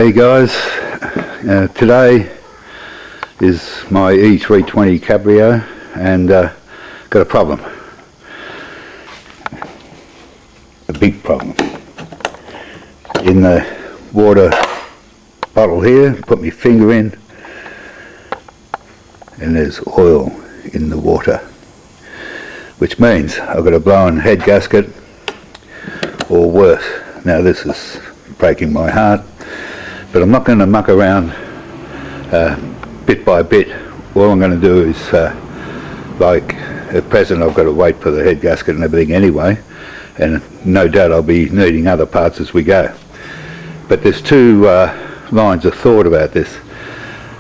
Hey guys, today is my E320 Cabrio and got a problem, a big problem. In the water bottle here, put my finger in and there's oil in the water, which means I've got a blown head gasket or worse. Now this is breaking my heart, but I'm not going to muck around bit by bit. All I'm going to do is, like at present I've got to wait for the head gasket and everything anyway, and no doubt I'll be needing other parts as we go. But there's two lines of thought about this.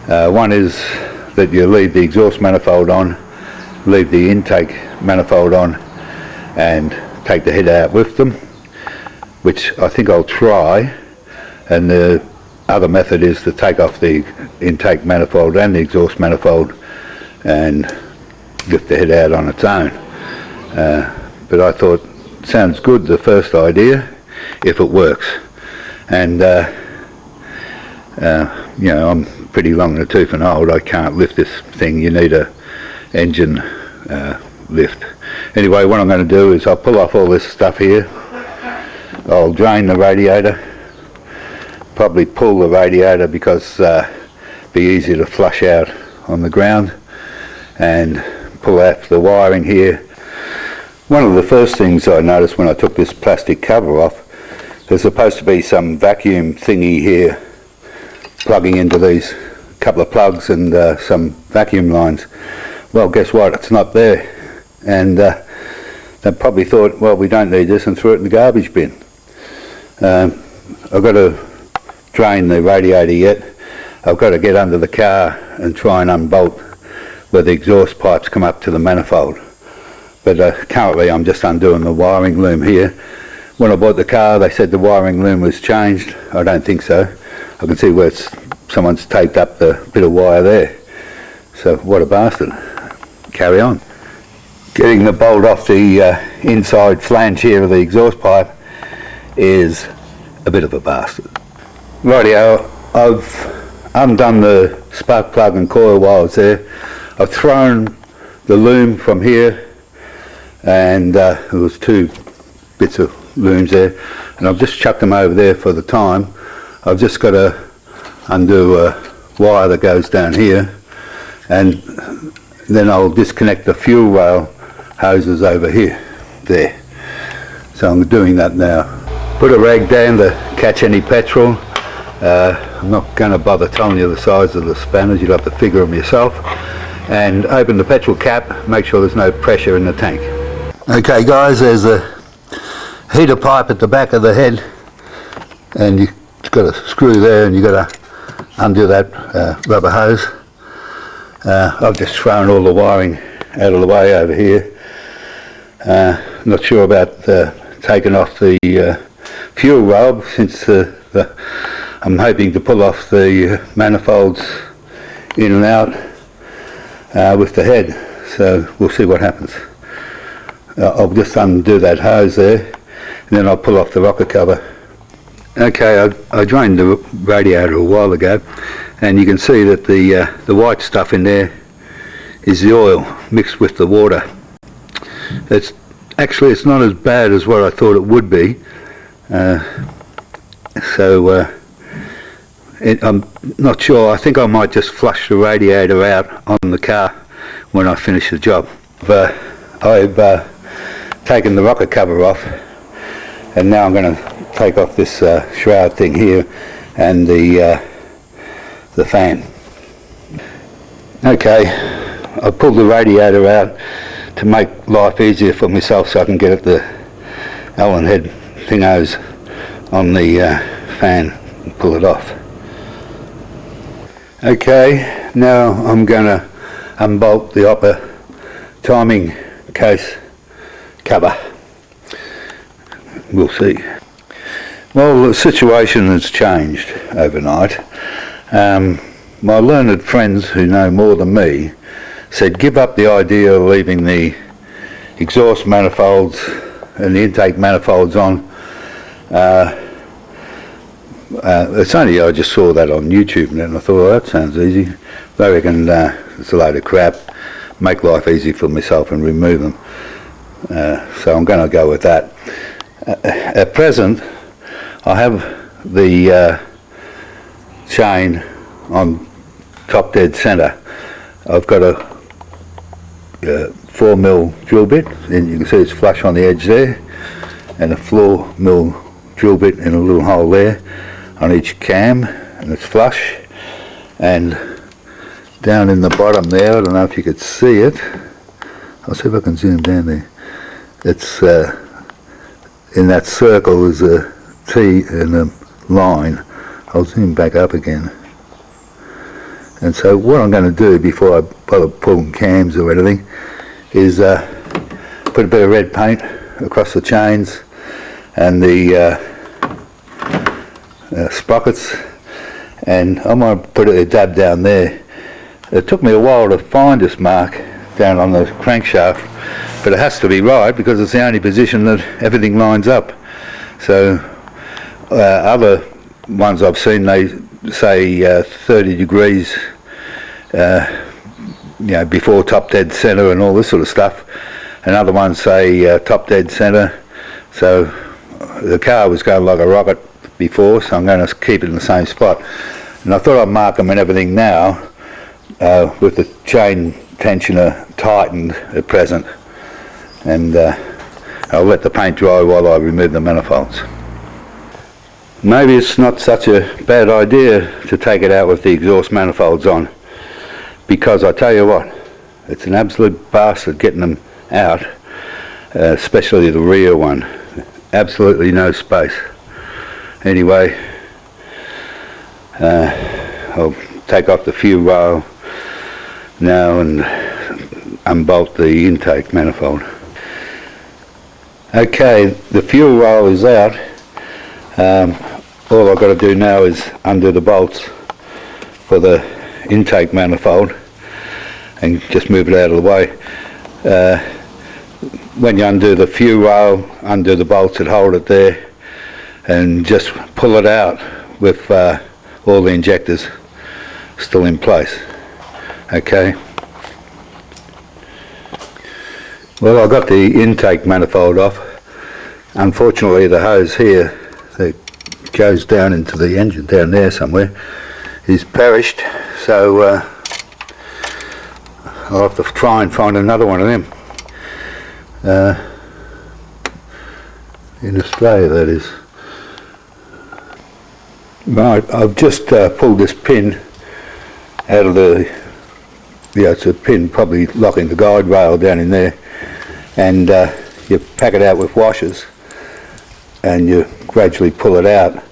One is that you leave the exhaust manifold on, leave the intake manifold on and take the head out with them, which I think I'll try, and the other method is to take off the intake manifold and the exhaust manifold and lift the head out on its own. But I thought, sounds good, the first idea, if it works. And you know, I'm pretty long in the tooth and old, I can't lift this thing, you need a engine lift. Anyway, what I'm going to do is I'll pull off all this stuff here, I'll drain the radiator, probably pull the radiator because it'd be easier to flush out on the ground, and pull out the wiring here. One of the first things I noticed when I took this plastic cover off, there's supposed to be some vacuum thingy here plugging into these couple of plugs and some vacuum lines. Well, guess what, it's not there, and they probably thought, well, we don't need this, and threw it in the garbage bin. I've got to drain the radiator yet. I've got to get under the car and try and unbolt where the exhaust pipes come up to the manifold. But currently I'm just undoing the wiring loom here. When I bought the car they said the wiring loom was changed. I don't think so. I can see where someone's taped up the bit of wire there. So what a bastard. Carry on. Getting the bolt off the inside flange here of the exhaust pipe is a bit of a bastard. Rightio, I've undone the spark plug and coil wires there. I've thrown the loom from here, and there was two bits of looms there, and I've just chucked them over there for the time. I've just got to undo a wire that goes down here, and then I'll disconnect the fuel rail hoses over here, there. So I'm doing that now. Put a rag down to catch any petrol. I'm not going to bother telling you the size of the spanners, you'll have to figure them yourself. And open the petrol cap, make sure there's no pressure in the tank. Okay guys, there's a heater pipe at the back of the head, and you've got a screw there, and you've got to undo that rubber hose. I've just thrown all the wiring out of the way over here. Not sure about taking off the fuel rail, since I'm hoping to pull off the manifolds in and out with the head, so we'll see what happens. I'll just undo that hose there, and then I'll pull off the rocker cover. Okay, I drained the radiator a while ago, and you can see that the white stuff in there is the oil mixed with the water. It's not as bad as what I thought it would be. I'm not sure. I think I might just flush the radiator out on the car when I finish the job. But I've taken the rocker cover off, and now I'm going to take off this shroud thing here and the fan. Okay, I pulled the radiator out to make life easier for myself, so I can get at the Allen head thingos on the fan and pull it off. Okay, now I'm going to unbolt the upper timing case cover. We'll see. Well, the situation has changed overnight. My learned friends who know more than me said give up the idea of leaving the exhaust manifolds and the intake manifolds on It's only I just saw that on YouTube and I thought, oh, that sounds easy. I reckon it's a load of crap. Make life easy for myself and remove them. So I'm going to go with that. At present, I have the chain on top dead centre. I've got a 4mm drill bit, and you can see it's flush on the edge there, and a 4mm drill bit in a little hole there on each cam, and it's flush. And down in the bottom there, I don't know if you could see it, I'll see if I can zoom down there, it's in that circle is a T and a line. I'll zoom back up again. And so what I'm going to do before I bother pulling cams or anything is put a bit of red paint across the chains and the sprockets, and I'm going to put a dab down there. It took me a while to find this mark down on the crankshaft, but it has to be right because it's the only position that everything lines up. So other ones I've seen, they say 30 degrees before top dead centre and all this sort of stuff, and other ones say top dead centre. So the car was going like a rocket before, so I'm going to keep it in the same spot. And I thought I'd mark them and everything now with the chain tensioner tightened at present, and I'll let the paint dry while I remove the manifolds. Maybe it's not such a bad idea to take it out with the exhaust manifolds on, because I tell you what, it's an absolute bastard getting them out, especially the rear one. Absolutely no space. Anyway, I'll take off the fuel rail now and unbolt the intake manifold. Okay, the fuel rail is out. All I've got to do now is undo the bolts for the intake manifold and just move it out of the way. When you undo the fuel rail, undo the bolts that hold it there, and just pull it out with all the injectors still in place. Okay. Well, I got the intake manifold off. Unfortunately, the hose here that goes down into the engine down there somewhere is perished, so I'll have to try and find another one of them. In Australia, that is. Right, I've just pulled this pin out of the, it's a pin probably locking the guide rail down in there, and you pack it out with washers and you gradually pull it out.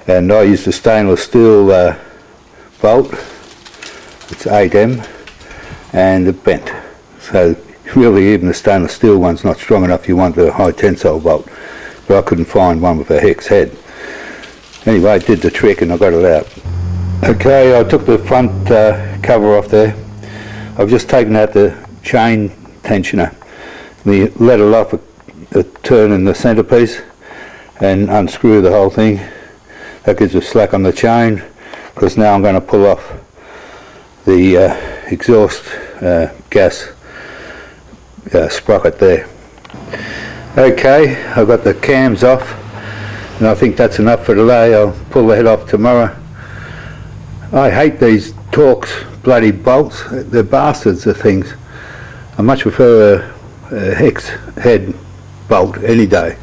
And I used a stainless steel bolt, it's 8M, and it bent. So really even the stainless steel one's not strong enough, you want the high tensile bolt, but I couldn't find one with a hex head. Anyway, it did the trick and I got it out. Okay, I took the front cover off there. I've just taken out the chain tensioner. We let it off a turn in the centerpiece and unscrew the whole thing. That gives us slack on the chain, because now I'm going to pull off the exhaust gas sprocket there. Okay, I've got the cams off, and I think that's enough for today. I'll pull the head off tomorrow. I hate these Torx bloody bolts. They're bastards, the things. I much prefer a hex head bolt any day.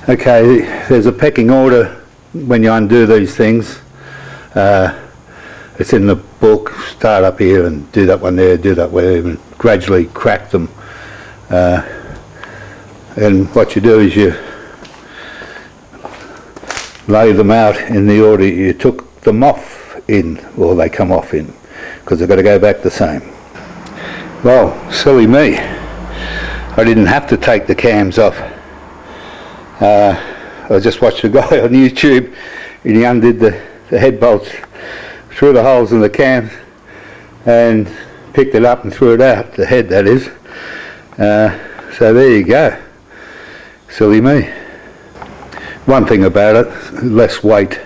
Okay, there's a pecking order when you undo these things. It's in the book. Start up here and do that one there, do that there, and gradually crack them. And what you do is you lay them out in the order you took them off in, or they come off in, because they've got to go back the same. Well, silly me. I didn't have to take the cams off. I just watched a guy on YouTube and he undid the head bolts through the holes in the cam and picked it up and threw it out, the head that is. So there you go. Silly me. One thing about it, less weight.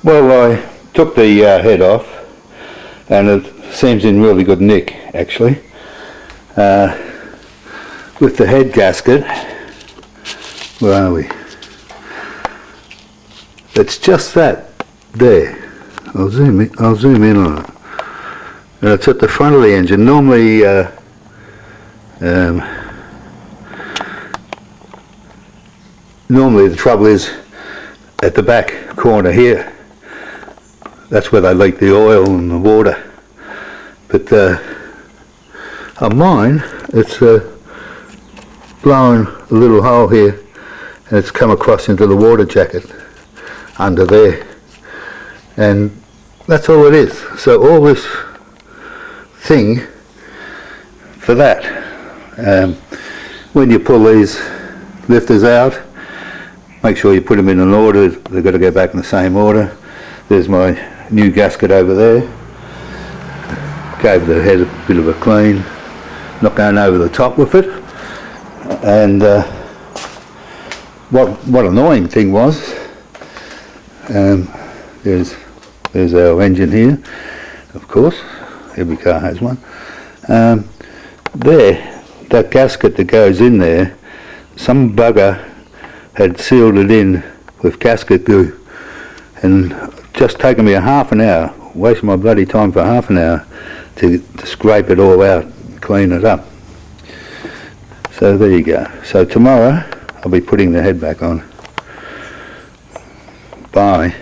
Well, I took the head off, and it seems in really good nick, actually. With the head gasket, where are we? It's just that there. I'll zoom in on it. And it's at the front of the engine. Normally, normally the trouble is at the back corner here. That's where they leak the oil and the water. But on mine, it's blown a little hole here, and it's come across into the water jacket under there, and that's all it is. So all this thing for that. When you pull these lifters out, make sure you put them in an order. They've got to go back in the same order. There's my new gasket over there. Gave the head a bit of a clean, not going over the top with it. And what annoying thing was, there's our engine here, of course, every car has one. There, that gasket that goes in there, some bugger had sealed it in with gasket glue, and just taken me a half an hour, wasting my bloody time for half an hour to scrape it all out, clean it up. So there you go. So tomorrow I'll be putting the head back on. Bye.